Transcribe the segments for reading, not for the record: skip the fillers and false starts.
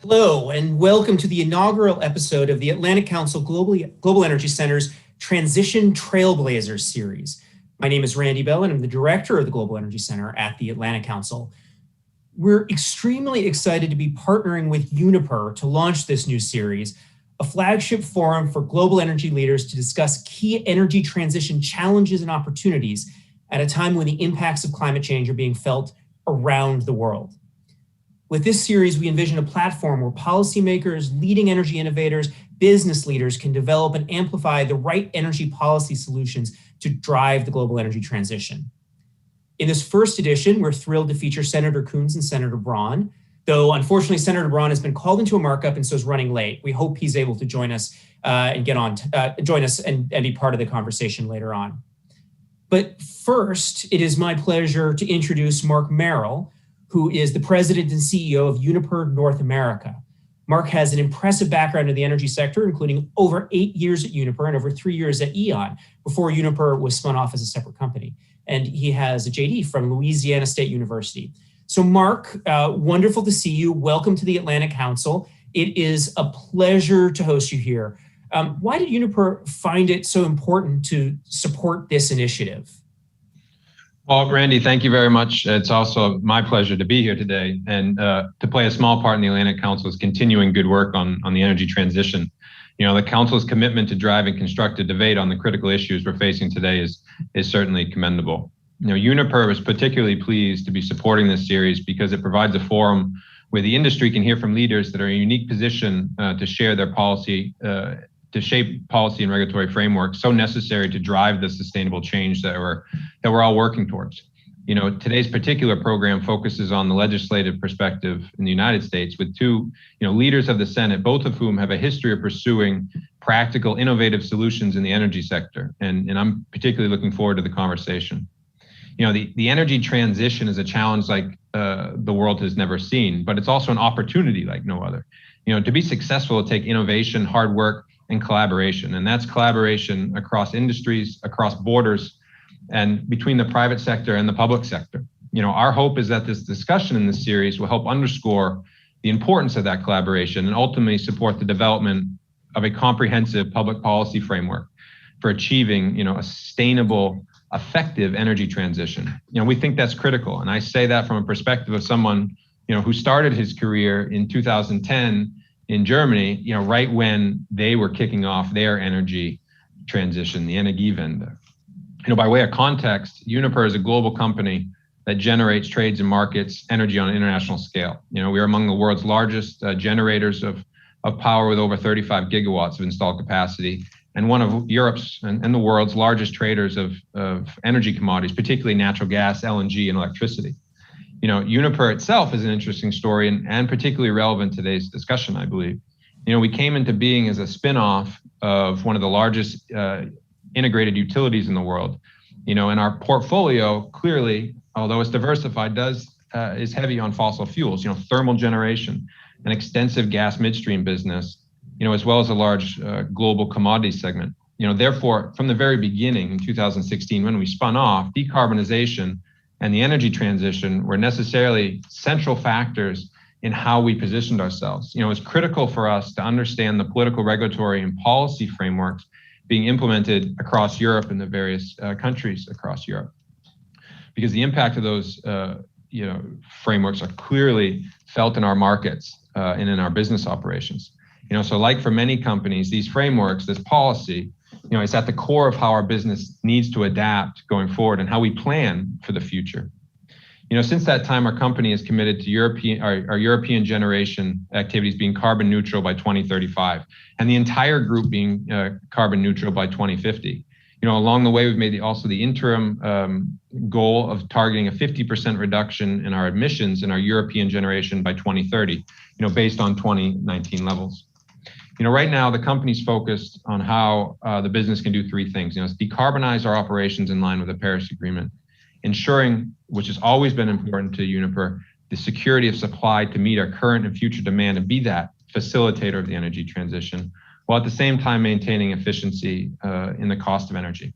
Hello, and welcome to the inaugural episode of the Atlantic Council Global Energy Center's Transition Trailblazers series. My name is Randy Bell, and I'm the director of the Global Energy Center at the Atlantic Council. We're extremely excited to be partnering with Uniper to launch this new series, a flagship forum for global energy leaders to discuss key energy transition challenges and opportunities at a time when the impacts of climate change are being felt around the world. With this series, we envision a platform where policymakers, leading energy innovators, business leaders can develop and amplify the right energy policy solutions to drive the global energy transition. In this first edition, we're thrilled to feature Senator Coons and Senator Braun, though unfortunately Senator Braun has been called into a markup and so is running late. We hope he's able to join us and be part of the conversation later on. But first, it is my pleasure to introduce Mark Merrill, who is the president and CEO of Uniper North America. Mark has an impressive background in the energy sector, including over 8 years at Uniper and over 3 years at E.ON, before Uniper was spun off as a separate company. And he has a JD from Louisiana State University. So Mark, wonderful to see you. Welcome to the Atlantic Council. It is a pleasure to host you here. Why did Uniper find it so important to support this initiative? Well, Randy, thank you very much. It's also my pleasure to be here today and to play a small part in the Atlantic Council's continuing good work on the energy transition. You know, the Council's commitment to driving constructive debate on the critical issues we're facing today is certainly commendable. You know, Uniper is particularly pleased to be supporting this series because it provides a forum where the industry can hear from leaders that are in a unique position to share their policy, to shape policy and regulatory frameworks so necessary to drive the sustainable change that we're all working towards. You know, today's particular program focuses on the legislative perspective in the United States with two, leaders of the Senate, both of whom have a history of pursuing practical, innovative solutions in the energy sector. And I'm particularly looking forward to the conversation. You know, the energy transition is a challenge like the world has never seen, but it's also an opportunity like no other. You know, to be successful, it'll take innovation, hard work, and collaboration. And that's collaboration across industries, across borders, and between the private sector and the public sector. You know, our hope is that this discussion in this series will help underscore the importance of that collaboration and ultimately support the development of a comprehensive public policy framework for achieving, a sustainable, effective energy transition. You know, we think that's critical. And I say that from a perspective of someone, who started his career in 2010 in Germany, right when they were kicking off their energy transition, the Energiewende. You know, by way of context, Uniper is a global company that generates, trades, and markets energy on an international scale. You know, we are among the world's largest generators of power with over 35 gigawatts of installed capacity, and one of Europe's and the world's largest traders of energy commodities, particularly natural gas, LNG, and electricity. You know, Uniper itself is an interesting story and particularly relevant to today's discussion, I believe. You know, we came into being as a spin-off of one of the largest integrated utilities in the world. You know, and our portfolio clearly, although it's diversified, is heavy on fossil fuels, thermal generation, an extensive gas midstream business, as well as a large global commodities segment. You know, therefore, from the very beginning in 2016, when we spun off, decarbonization and the energy transition were necessarily central factors in how we positioned ourselves. You know, it's critical for us to understand the political, regulatory, and policy frameworks being implemented across Europe and the various countries across Europe, because the impact of those, frameworks are clearly felt in our markets and in our business operations. You know, so like for many companies, these frameworks, this policy, it's at the core of how our business needs to adapt going forward and how we plan for the future. You know, since that time, our company is committed to our European generation activities being carbon neutral by 2035, and the entire group being carbon neutral by 2050. You know, along the way, we've made also the interim goal of targeting a 50% reduction in our emissions in our European generation by 2030, based on 2019 levels. You know, right now, the company's focused on how the business can do three things. It's decarbonize our operations in line with the Paris Agreement, ensuring, which has always been important to Uniper, the security of supply to meet our current and future demand and be that facilitator of the energy transition, while at the same time maintaining efficiency in the cost of energy.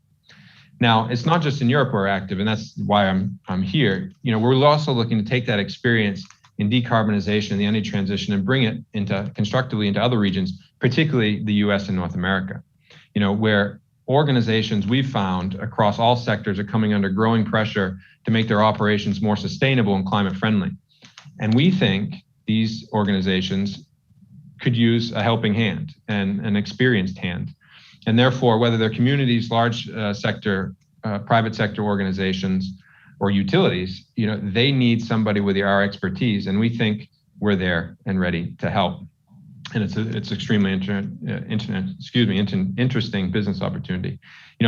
Now, it's not just in Europe we're active, and that's why I'm here. You know, we're also looking to take that experience in decarbonization, the energy transition, and bring it constructively into other regions, particularly the US and North America. Where organizations we've found across all sectors are coming under growing pressure to make their operations more sustainable and climate friendly. And we think these organizations could use a helping hand and an experienced hand. And therefore, whether they're communities, large sector, private sector organizations, or utilities, they need somebody with our expertise, and we think we're there and ready to help. And it's extremely interesting business opportunity.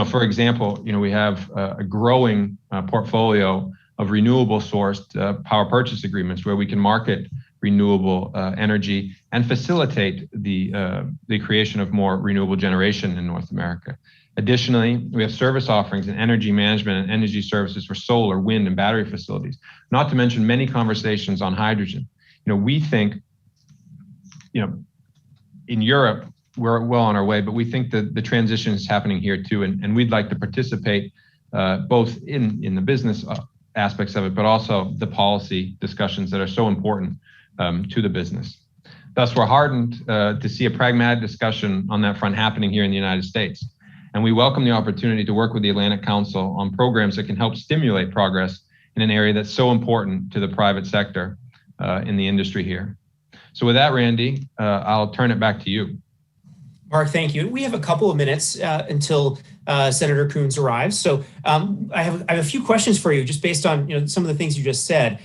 For example, we have a growing portfolio of renewable sourced power purchase agreements where we can market renewable energy and facilitate the creation of more renewable generation in North America. Additionally, we have service offerings in energy management and energy services for solar, wind, and battery facilities, not to mention many conversations on hydrogen. We think, in Europe, we're well on our way, but we think that the transition is happening here too, and we'd like to participate both in the business aspects of it, but also the policy discussions that are so important to the business. Thus, we're heartened to see a pragmatic discussion on that front happening here in the United States. And we welcome the opportunity to work with the Atlantic Council on programs that can help stimulate progress in an area that's so important to the private sector in the industry here. So with that, Randy, I'll turn it back to you. Mark, thank you. We have a couple of minutes until Senator Coons arrives. So I have a few questions for you, just based on some of the things you just said.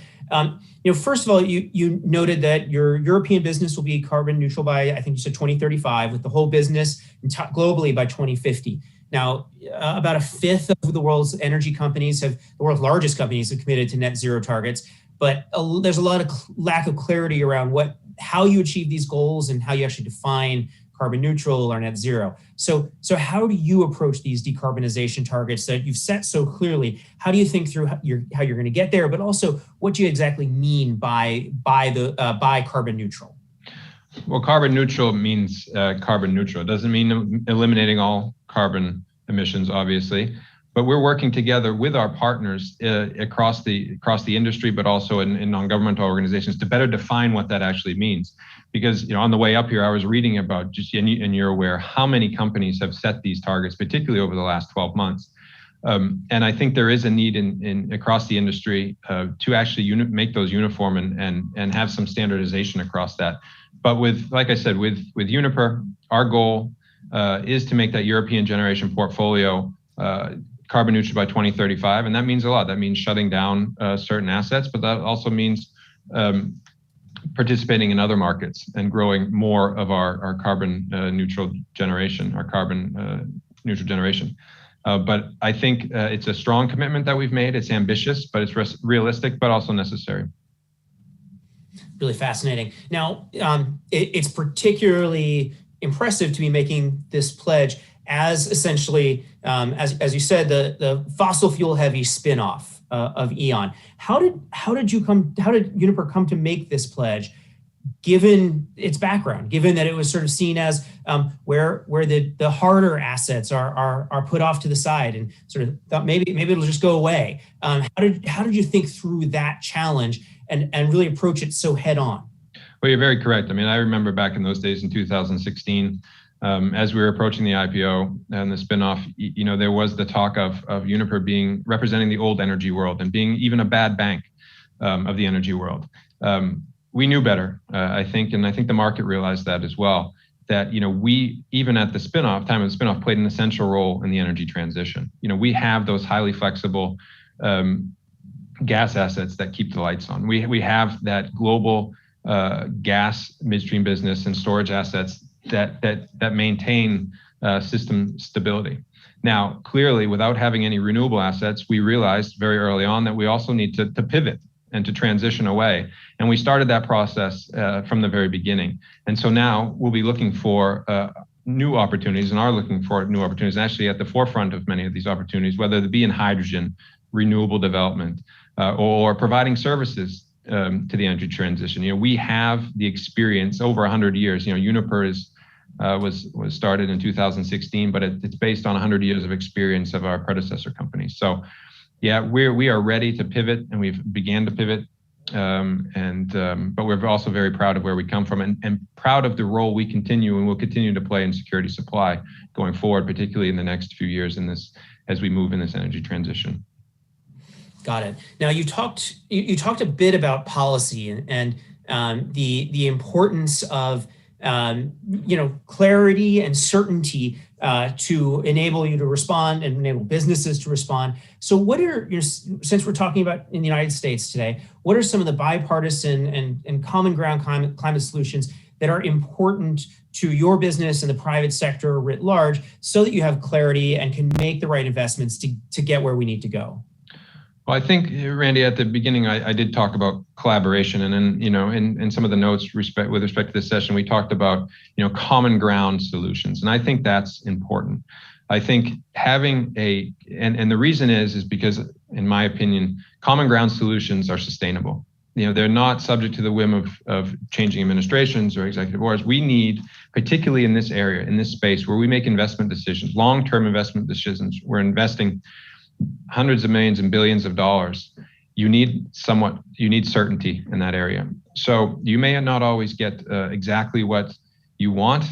First of all, you noted that your European business will be carbon neutral by, I think you said 2035, with the whole business globally by 2050. Now, about a fifth of the world's energy companies the world's largest companies have committed to net zero targets, but there's a lot of lack of clarity around how you achieve these goals and how you actually define carbon neutral or net zero. So how do you approach these decarbonization targets that you've set so clearly? How do you think through how you're going to get there, but also what do you exactly mean by carbon neutral? Well, carbon neutral means carbon neutral. It doesn't mean eliminating all carbon emissions, obviously, but we're working together with our partners across the industry, but also in non-governmental organizations to better define what that actually means. Because on the way up here, I was reading about and you're aware how many companies have set these targets, particularly over the last 12 months. And I think there is a need across the industry to actually make those uniform and have some standardization across that. But like I said, with Uniper, our goal is to make that European generation portfolio carbon neutral by 2035, and that means a lot. That means shutting down certain assets, but that also means participating in other markets and growing more of our carbon neutral generation, But I think it's a strong commitment that we've made. It's ambitious, but it's realistic, but also necessary. Really fascinating. Now, it's particularly impressive to be making this pledge as essentially, as you said, the fossil fuel heavy spinoff of E.ON. How did Uniper come to make this pledge, given its background, given that it was sort of seen as where the harder assets are put off to the side and sort of thought maybe it'll just go away? How did you think through that challenge and really approach it so head on? Well, you're very correct. I mean, I remember back in those days in 2016, as we were approaching the IPO and the spinoff, there was the talk of Uniper representing the old energy world and being even a bad bank of the energy world. We knew better, I think, and I think the market realized that as well, that, we, even at the time of the spinoff, played an essential role in the energy transition. We have those highly flexible gas assets that keep the lights on. We have that global gas midstream business and storage assets that maintain system stability. Now, clearly, without having any renewable assets, we realized very early on that we also need to pivot and to transition away. And we started that process from the very beginning. And so now we'll be looking for new opportunities and are looking for new opportunities, and actually at the forefront of many of these opportunities, whether it be in hydrogen, renewable development, or providing services to the energy transition. We have the experience over 100 years. Uniper was started in 2016, but it's based on 100 years of experience of our predecessor companies. So, yeah, we are ready to pivot, and we've began to pivot But we're also very proud of where we come from and proud of the role we continue and will continue to play in security supply going forward, particularly in the next few years as we move in this energy transition. Got it. Now you talked a bit about policy and the importance of clarity and certainty to enable you to respond and enable businesses to respond. So what are since we're talking about in the United States today, what are some of the bipartisan and common ground climate solutions that are important to your business and the private sector writ large so that you have clarity and can make the right investments to get where we need to go? Well, I think, Randy, at the beginning, I did talk about collaboration, and then, in some of the notes with respect to this session, we talked about, common ground solutions, and I think that's important. I think having and the reason is because, in my opinion, common ground solutions are sustainable. They're not subject to the whim of changing administrations or executive orders. We need, particularly in this area, in this space where we make investment decisions, long-term investment decisions, we're investing hundreds of millions and billions of dollars. You need certainty in that area. So you may not always get exactly what you want,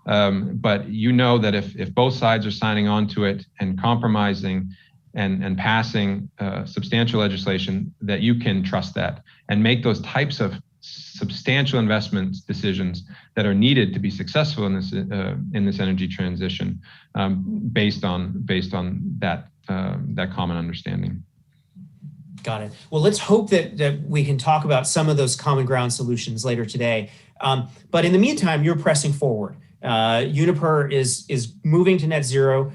but that if both sides are signing on to it and compromising and passing substantial legislation, that you can trust that and make those types of substantial investment decisions that are needed to be successful in this energy transition, based on that common understanding. Got it. Well, let's hope that we can talk about some of those common ground solutions later today. But in the meantime, you're pressing forward. Uniper is moving to net zero,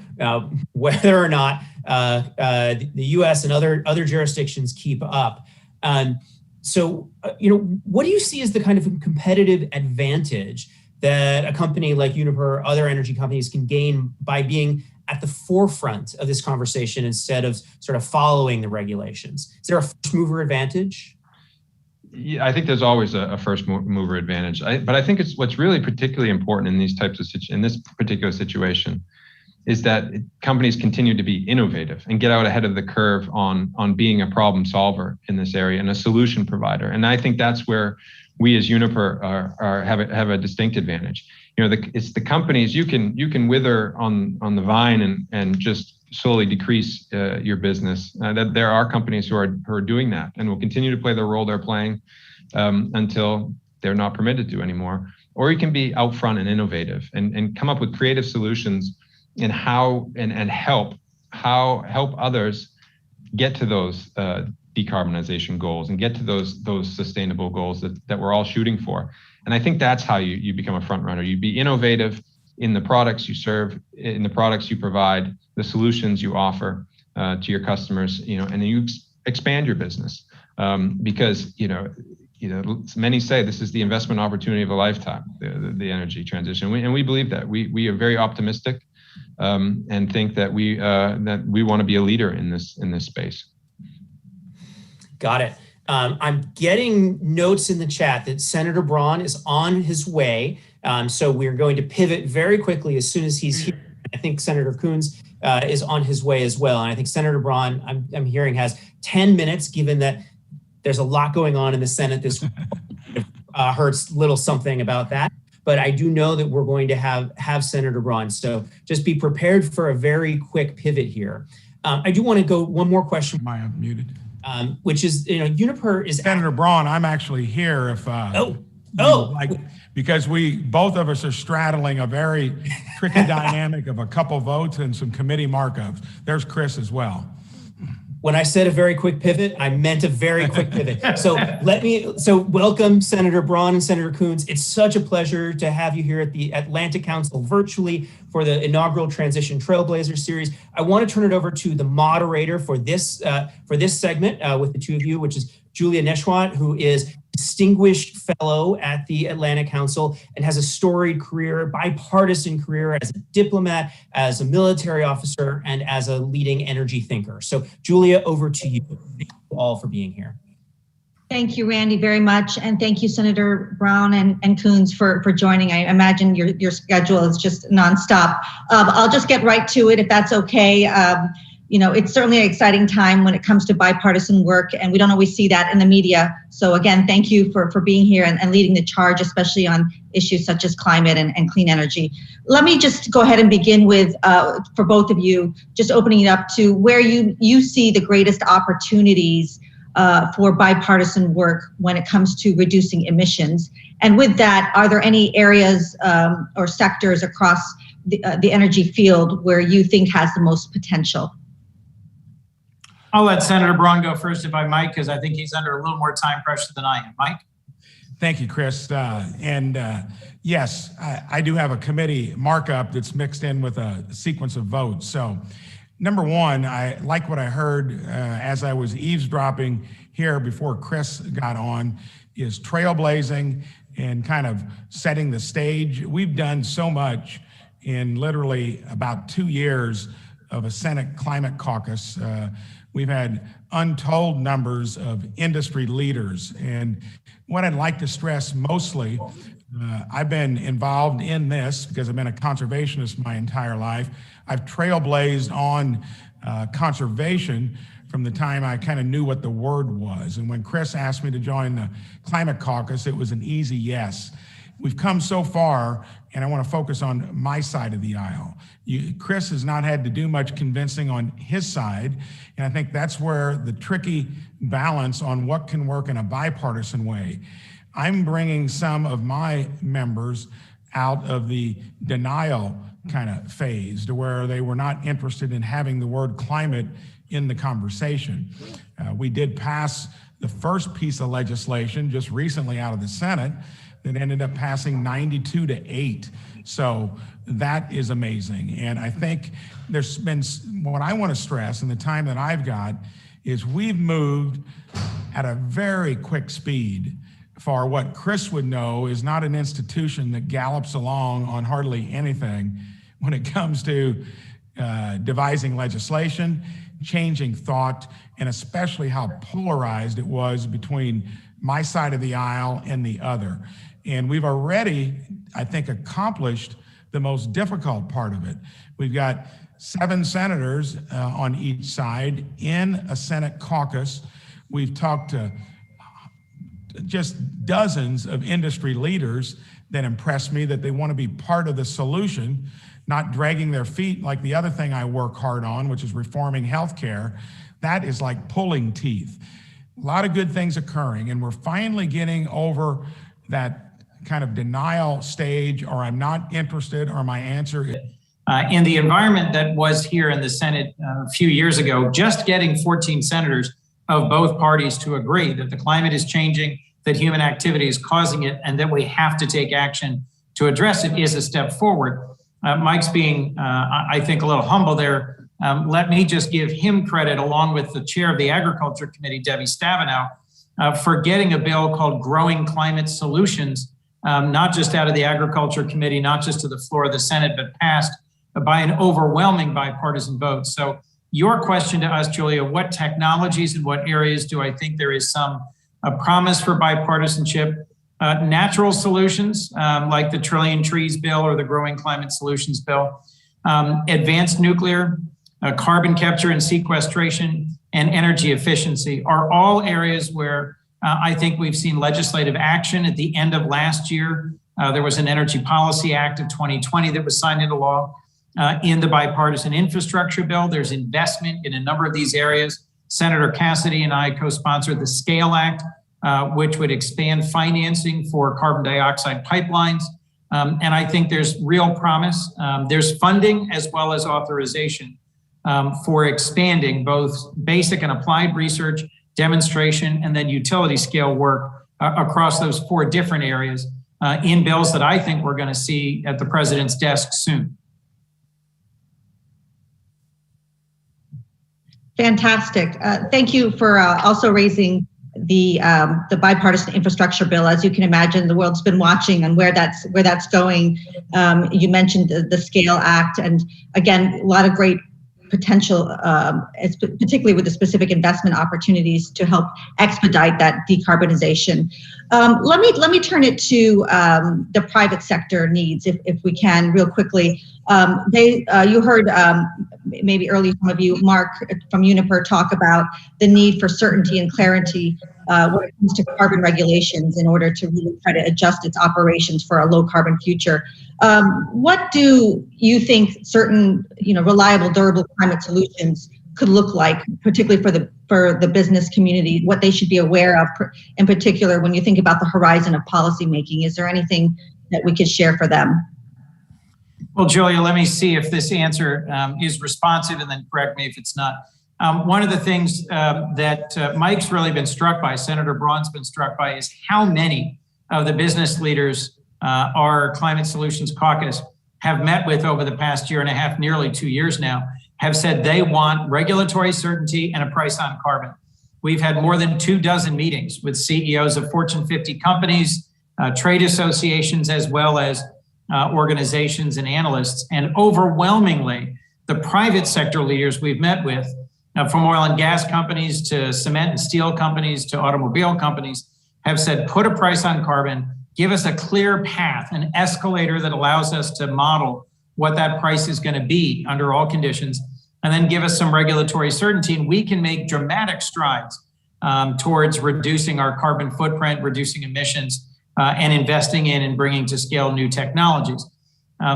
whether or not the U.S. and other jurisdictions keep up. So, what do you see as the kind of competitive advantage that a company like Uniper or other energy companies can gain by being at the forefront of this conversation instead of sort of following the regulations? Is there a first mover advantage? Yeah, I think there's always a first mover advantage. But I think what's really particularly important in these types of in this particular situation is that companies continue to be innovative and get out ahead of the curve on being a problem solver in this area and a solution provider. And I think that's where we as Uniper have a distinct advantage. It's the companies you can wither on the vine and just slowly decrease your business. That there are companies who are doing that and will continue to play the role they're playing until they're not permitted to anymore. Or you can be out front and innovative and come up with creative solutions and help others get to those decarbonization goals and get to those sustainable goals that we're all shooting for. And I think that's how you become a front runner. You be innovative in the products you serve, in the products you provide, the solutions you offer to your customers, and then you expand your business because many say this is the investment opportunity of a lifetime, the energy transition, and we believe that. We are very optimistic and think that we want to be a leader in this space. Got it. I'm getting notes in the chat that Senator Braun is on his way. So we're going to pivot very quickly as soon as he's here. I think Senator Coons is on his way as well. And I think Senator Braun, I'm hearing, has 10 minutes, given that there's a lot going on in the Senate this week. Heard little something about that. But I do know that we're going to have Senator Braun. So just be prepared for a very quick pivot here. I do want to go one more question. Am I muted? Which is, Uniper is... Senator Braun, I'm actually here if... because both of us are straddling a very tricky dynamic of a couple votes and some committee markups. There's Chris as well. When I said a very quick pivot, I meant a very quick pivot. So welcome Senator Braun and Senator Coons. It's such a pleasure to have you here at the Atlantic Council virtually for the inaugural Transition Trailblazers series. I want to turn it over to the moderator for this segment with the two of you, which is Julia Neshwat, who is distinguished fellow at the Atlantic Council and has a storied career, bipartisan career as a diplomat, as a military officer, and as a leading energy thinker. So Julia, over to you. Thank you all for being here. Thank you, Randy, very much. And thank you, Senator Braun and Coons for joining. I imagine your schedule is just nonstop. I'll just get right to it if that's okay. it's certainly an exciting time when it comes to bipartisan work, and we don't always see that in the media. So again, thank you for being here and leading the charge, especially on issues such as climate and clean energy. Let me just go ahead and begin with, for both of you, just opening it up to where you see the greatest opportunities for bipartisan work when it comes to reducing emissions. And with that, are there any areas or sectors across the energy field where you think has the most potential? I'll let Senator Braun go first if I might, because I think he's under a little more time pressure than I am. Mike? Thank you, Chris. Yes, I do have a committee markup that's mixed in with a sequence of votes. So number one, I like what I heard as I was eavesdropping here before Chris got on, is trailblazing and kind of setting the stage. We've done so much in literally about 2 years of a Senate Climate Caucus. We've had untold numbers of industry leaders. And what I'd like to stress mostly, I've been involved in this because I've been a conservationist my entire life. I've trailblazed on conservation from the time I kind of knew what the word was. And when Chris asked me to join the Climate Caucus, it was an easy yes. We've come so far, and I want to focus on my side of the aisle. Chris has not had to do much convincing on his side, and I think that's where the tricky balance on what can work in a bipartisan way. I'm bringing some of my members out of the denial kind of phase to where they were not interested in having the word climate in the conversation. We did pass the first piece of legislation just recently out of the Senate that ended up passing 92-8. So that is amazing. And I think there's been, what I want to stress in the time that I've got is we've moved at a very quick speed for what Chris would know is not an institution that gallops along on hardly anything when it comes to devising legislation, changing thought, and especially how polarized it was between my side of the aisle and the other. And we've already, I think, accomplished the most difficult part of it. We've got 7 senators on each side in a Senate caucus. We've talked to just dozens of industry leaders that impress me that they want to be part of the solution, not dragging their feet like the other thing I work hard on, which is reforming healthcare. That is like pulling teeth. A lot of good things occurring, and we're finally getting over that kind of denial stage, or I'm not interested, or my answer is. In the environment that was here in the Senate a few years ago, just getting 14 senators of both parties to agree that the climate is changing, that human activity is causing it, and that we have to take action to address it is a step forward. Mike's being, I think, a little humble there. Let me just give him credit, along with the chair of the Agriculture Committee, Debbie Stabenow, for getting a bill called Growing Climate Solutions, not just out of the Agriculture Committee, not just to the floor of the Senate, but passed by an overwhelming bipartisan vote. So your question to us, Julia, what technologies and what areas do I think there is some promise for bipartisanship? Natural solutions, like the Trillion Trees bill or the Growing Climate Solutions bill, advanced nuclear, carbon capture and sequestration, and energy efficiency are all areas where I think we've seen legislative action. At the end of last year, there was an Energy Policy Act of 2020 that was signed into law. In the bipartisan infrastructure bill, there's investment in a number of these areas. Senator Cassidy and I co-sponsored the SCALE Act, which would expand financing for carbon dioxide pipelines. And I think there's real promise. There's funding as well as authorization for expanding both basic and applied research, demonstration, and then utility scale work across those 4 different areas in bills that I think we're going to see at the president's desk soon. Fantastic. Thank you for also raising the bipartisan infrastructure bill. As you can imagine, the world's been watching and where that's going. You mentioned the SCALE Act, and again, a lot of great potential, particularly with the specific investment opportunities to help expedite that decarbonization. Let me turn it to the private sector needs, if we can, real quickly. You heard maybe earlier some of you, Mark from Uniper, talk about the need for certainty and clarity when it comes to carbon regulations in order to really try to adjust its operations for a low carbon future. What do you think certain, reliable, durable climate solutions could look like, particularly for the business community, what they should be aware of, in particular, when you think about the horizon of policymaking? Is there anything that we could share for them? Well, Julia, let me see if this answer is responsive, and then correct me if it's not. One of the things that Mike's really been struck by, Senator Braun's been struck by, is how many of the business leaders our Climate Solutions Caucus have met with over the past year and a half, nearly 2 years now, have said they want regulatory certainty and a price on carbon. We've had more than 24 meetings with CEOs of Fortune 50 companies, trade associations, as well as organizations and analysts. And overwhelmingly, the private sector leaders we've met with, from oil and gas companies to cement and steel companies to automobile companies, have said, put a price on carbon, give us a clear path, an escalator that allows us to model what that price is going to be under all conditions, and then give us some regulatory certainty, and we can make dramatic strides towards reducing our carbon footprint, reducing emissions, and investing in and bringing to scale new technologies.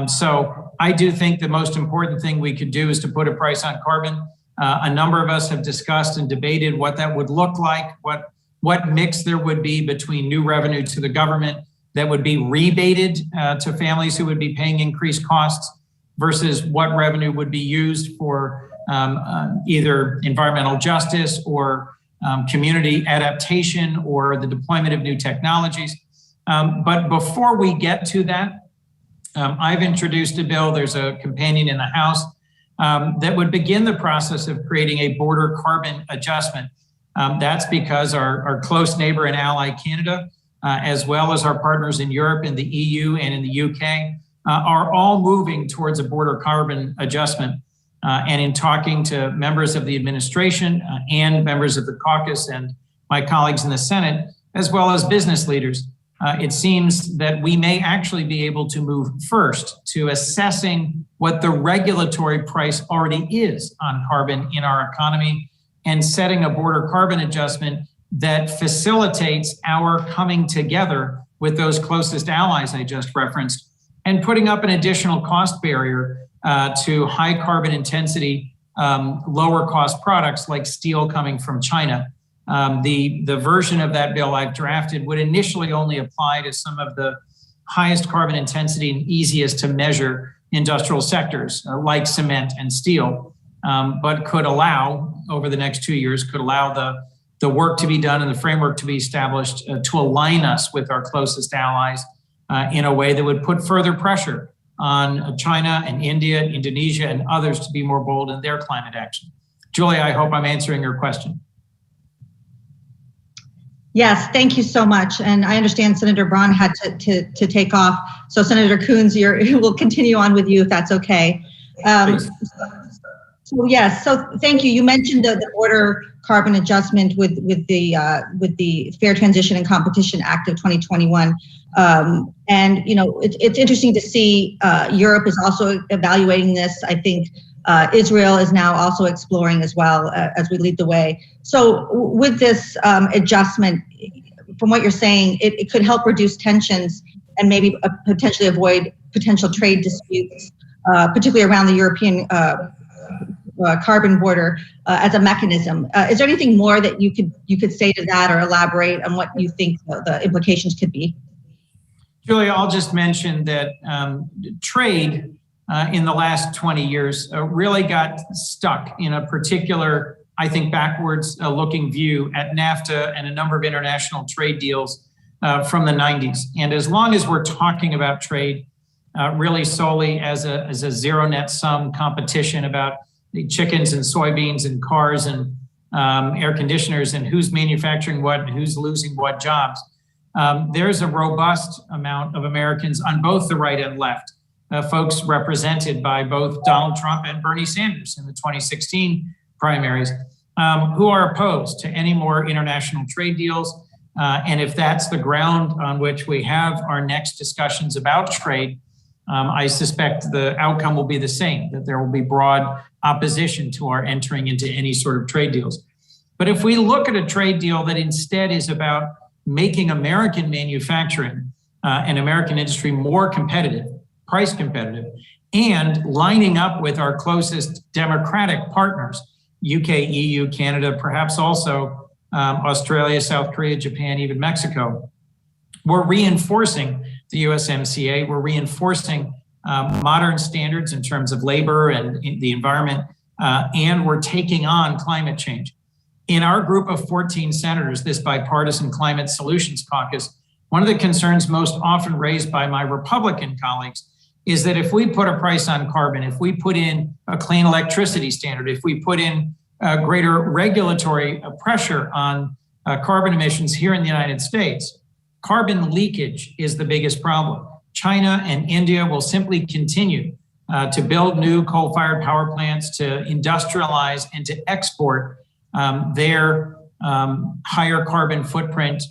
So I do think the most important thing we could do is to put a price on carbon. A number of us have discussed and debated what that would look like, what mix there would be between new revenue to the government that would be rebated to families who would be paying increased costs versus what revenue would be used for either environmental justice or community adaptation or the deployment of new technologies. But before we get to that, I've introduced a bill, there's a companion in the House, that would begin the process of creating a border carbon adjustment. That's because our close neighbor and ally, Canada, as well as our partners in Europe, in the EU, and in the UK, are all moving towards a border carbon adjustment. And in talking to members of the administration and members of the caucus and my colleagues in the Senate, as well as business leaders, it seems that we may actually be able to move first to assessing what the regulatory price already is on carbon in our economy and setting a border carbon adjustment that facilitates our coming together with those closest allies I just referenced and putting up an additional cost barrier to high carbon intensity, lower cost products like steel coming from China. The version of that bill I've drafted would initially only apply to some of the highest carbon intensity and easiest to measure industrial sectors like cement and steel, but could allow, over the next 2 years, could allow the work to be done and the framework to be established to align us with our closest allies in a way that would put further pressure on China and India, Indonesia, and others to be more bold in their climate action. Julia, I hope I'm answering your question. Yes, thank you so much. And I understand Senator Braun had to take off. So Senator Coons, we'll continue on with you if that's okay. So yes, so thank you. You mentioned the border carbon adjustment with the Fair Transition and Competition Act of 2021. And it's interesting to see Europe is also evaluating this. I think Israel is now also exploring as well as we lead the way. So with this adjustment, from what you're saying, it could help reduce tensions and maybe potentially avoid potential trade disputes, particularly around the European carbon border as a mechanism. Is there anything more that you could say to that or elaborate on what you think the implications could be? Julia, I'll just mention that trade in the last 20 years really got stuck in a particular, I think, backwards looking view at NAFTA and a number of international trade deals from the 90s. And as long as we're talking about trade really solely as a zero net sum competition about the chickens and soybeans and cars and air conditioners and who's manufacturing what and who's losing what jobs, there's a robust amount of Americans on both the right and left folks represented by both Donald Trump and Bernie Sanders in the 2016 primaries, who are opposed to any more international trade deals. And if that's the ground on which we have our next discussions about trade, I suspect the outcome will be the same, that there will be broad opposition to our entering into any sort of trade deals. But if we look at a trade deal that instead is about making American manufacturing and American industry more competitive, price competitive, and lining up with our closest democratic partners, UK, EU, Canada, perhaps also Australia, South Korea, Japan, even Mexico, we're reinforcing the USMCA. We're reinforcing modern standards in terms of labor and the environment, and we're taking on climate change. In our group of 14 senators, this bipartisan climate solutions caucus, one of the concerns most often raised by my Republican colleagues is that if we put a price on carbon, if we put in a clean electricity standard, if we put in greater regulatory pressure on carbon emissions here in the United States, carbon leakage is the biggest problem. China and India will simply continue to build new coal-fired power plants, to industrialize and to export their higher carbon footprint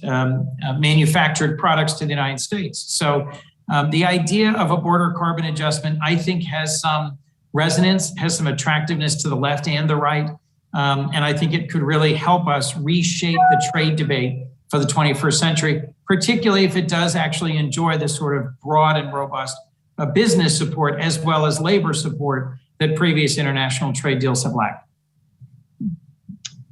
manufactured products to the United States. So the idea of a border carbon adjustment, I think, has some resonance, has some attractiveness to the left and the right. And I think it could really help us reshape the trade debate for the 21st century, particularly if it does actually enjoy this sort of broad and robust business support as well as labor support that previous international trade deals have lacked.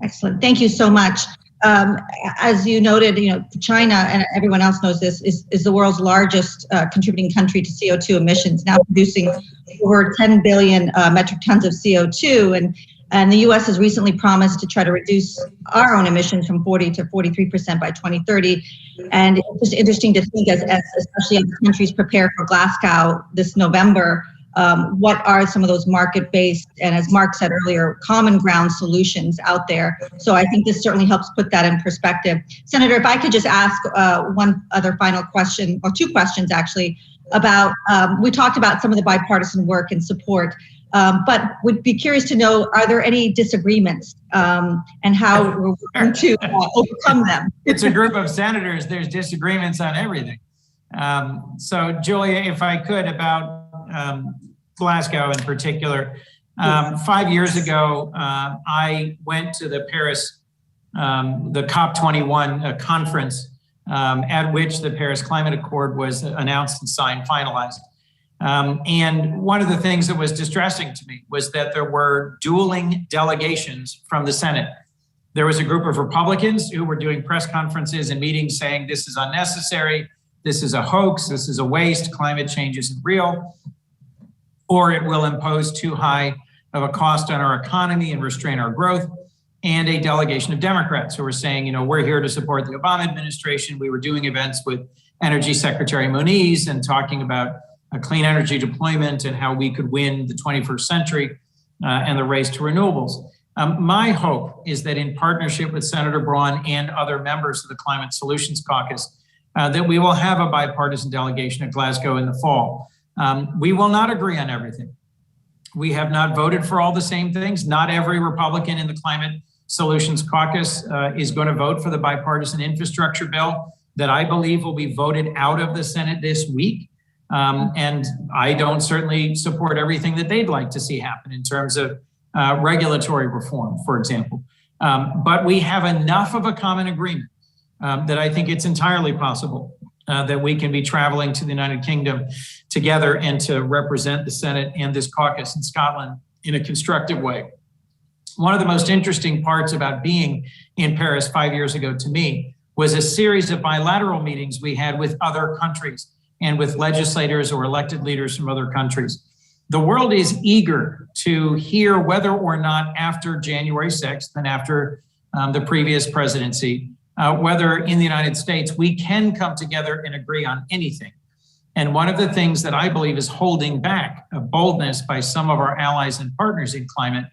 Excellent. Thank you so much. As you noted, China, and everyone else knows this, is the world's largest contributing country to CO2 emissions, now producing over 10 billion metric tons of CO2. And the U.S. has recently promised to try to reduce our own emissions from 40 to 43% by 2030. And it's just interesting to think, especially as countries prepare for Glasgow this November, what are some of those market-based, and as Mark said earlier, common ground solutions out there? So I think this certainly helps put that in perspective. Senator, if I could just ask one other final question, or two questions actually, about, we talked about some of the bipartisan work and support, but would be curious to know, are there any disagreements and how we're going to overcome them? It's a group of senators. There's disagreements on everything. So Julia, if I could, about Glasgow in particular. 5 years ago, I went to the Paris, the COP21 conference at which the Paris Climate Accord was announced and signed, finalized. And one of the things that was distressing to me was that there were dueling delegations from the Senate. There was a group of Republicans who were doing press conferences and meetings saying this is unnecessary, this is a hoax, this is a waste, climate change isn't real, or it will impose too high of a cost on our economy and restrain our growth. And a delegation of Democrats who were saying, we're here to support the Obama administration. We were doing events with Energy Secretary Moniz and talking about a clean energy deployment and how we could win the 21st century and the race to renewables. My hope is that in partnership with Senator Braun and other members of the Climate Solutions Caucus, that we will have a bipartisan delegation at Glasgow in the fall. We will not agree on everything. We have not voted for all the same things. Not every Republican in the Climate Solutions Caucus is going to vote for the bipartisan infrastructure bill that I believe will be voted out of the Senate this week. And I don't certainly support everything that they'd like to see happen in terms of regulatory reform, for example. But we have enough of a common agreement that I think it's entirely possible that we can be traveling to the United Kingdom together and to represent the Senate and this caucus in Scotland in a constructive way. One of the most interesting parts about being in Paris 5 years ago to me was a series of bilateral meetings we had with other countries and with legislators or elected leaders from other countries. The world is eager to hear whether or not after January 6th and after the previous presidency, whether in the United States we can come together and agree on anything. And one of the things that I believe is holding back a boldness by some of our allies and partners in climate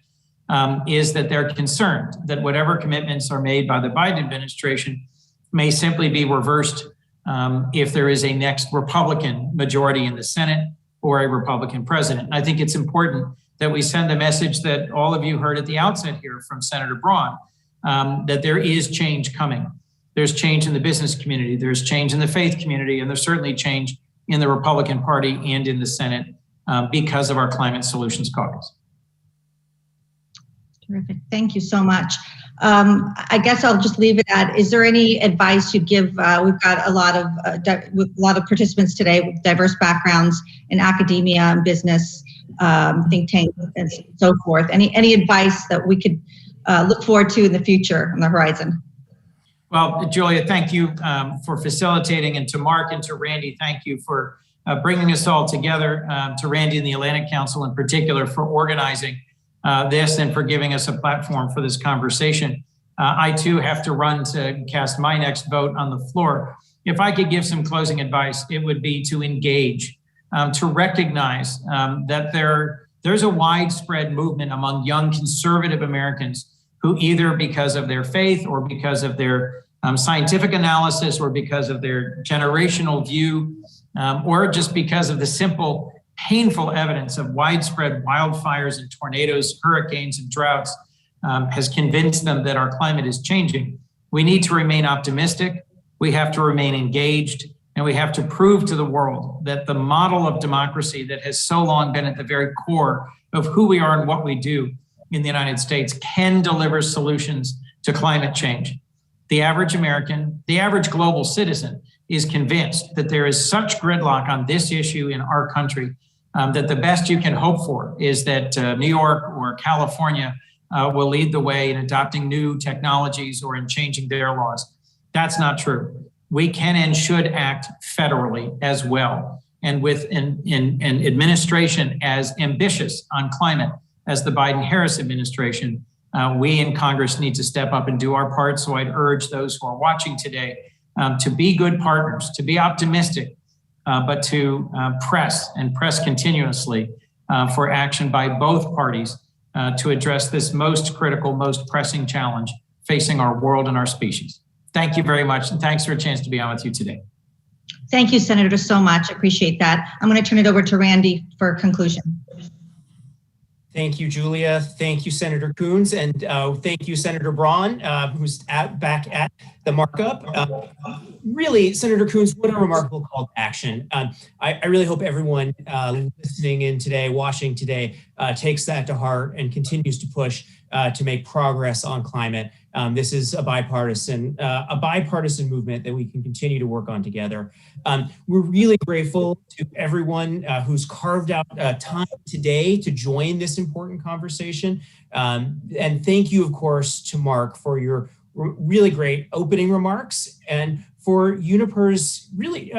is that they're concerned that whatever commitments are made by the Biden administration may simply be reversed if there is a next Republican majority in the Senate or a Republican president. And I think it's important that we send a message that all of you heard at the outset here from Senator Braun, that there is change coming. There's change in the business community, there's change in the faith community, and there's certainly change in the Republican Party and in the Senate because of our Climate Solutions Caucus. Terrific. Thank you so much. I guess I'll just leave it at, is there any advice you'd give? We've got a lot of participants today with diverse backgrounds in academia and business, think tanks and so forth. Any advice that we could look forward to in the future on the horizon? Well, Julia, thank you for facilitating, and to Mark and to Randy, thank you for bringing us all together, to Randy and the Atlantic Council in particular for organizing this and for giving us a platform for this conversation. I too have to run to cast my next vote on the floor. If I could give some closing advice, it would be to engage, to recognize that there's a widespread movement among young conservative Americans who, either because of their faith or because of their scientific analysis or because of their generational view, or just because of the simple painful evidence of widespread wildfires and tornadoes, hurricanes and droughts, has convinced them that our climate is changing. We need to remain optimistic. We have to remain engaged, and we have to prove to the world that the model of democracy that has so long been at the very core of who we are and what we do in the United States can deliver solutions to climate change. The average American, the average global citizen is convinced that there is such gridlock on this issue in our country that the best you can hope for is that New York or California will lead the way in adopting new technologies or in changing their laws. That's not true. We can and should act federally as well, and with an administration as ambitious on climate as the Biden-Harris administration, we in Congress need to step up and do our part. So I'd urge those who are watching today to be good partners, to be optimistic, but to press continuously for action by both parties to address this most critical, most pressing challenge facing our world and our species. Thank you very much, and thanks for a chance to be on with you today. Thank you, Senator, so much. Appreciate that. I'm going to turn it over to Randy for conclusion. Thank you, Julia. Thank you, Senator Coons, and thank you, Senator Braun, who's back at the markup. Really, Senator Coons, what a remarkable call to action. I really hope everyone listening in today, watching today, takes that to heart and continues to push to make progress on climate. This is a bipartisan movement that we can continue to work on together. We're really grateful to everyone who's carved out time today to join this important conversation. And thank you, of course, to Mark for your really great opening remarks and for Uniper's really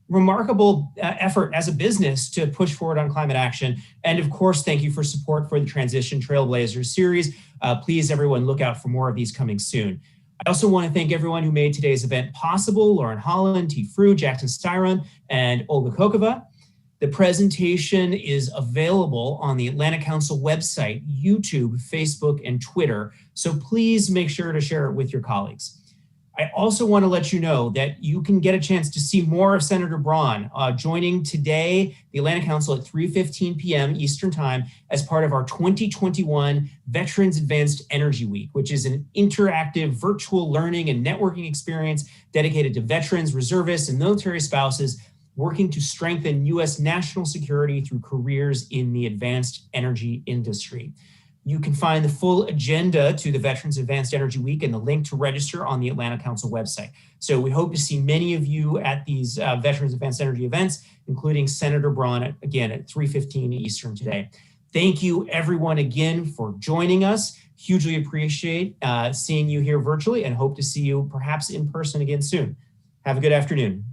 remarkable effort as a business to push forward on climate action. And of course, thank you for support for the Transition Trailblazers series. Please, everyone, look out for more of these coming soon. I also want to thank everyone who made today's event possible: Lauren Holland, T. Frew, Jackson Styron, and Olga Kokova. The presentation is available on the Atlantic Council website, YouTube, Facebook, and Twitter. So please make sure to share it with your colleagues. I also want to let you know that you can get a chance to see more of Senator Braun joining today, the Atlantic Council at 3:15 p.m. Eastern Time as part of our 2021 Veterans Advanced Energy Week, which is an interactive virtual learning and networking experience dedicated to veterans, reservists, and military spouses working to strengthen U.S. national security through careers in the advanced energy industry. You can find the full agenda to the Veterans Advanced Energy Week and the link to register on the Atlantic Council website. So we hope to see many of you at these Veterans Advanced Energy events, including Senator Braun, again, at 3:15 Eastern today. Thank you, everyone, again, for joining us. Hugely appreciate seeing you here virtually and hope to see you perhaps in person again soon. Have a good afternoon.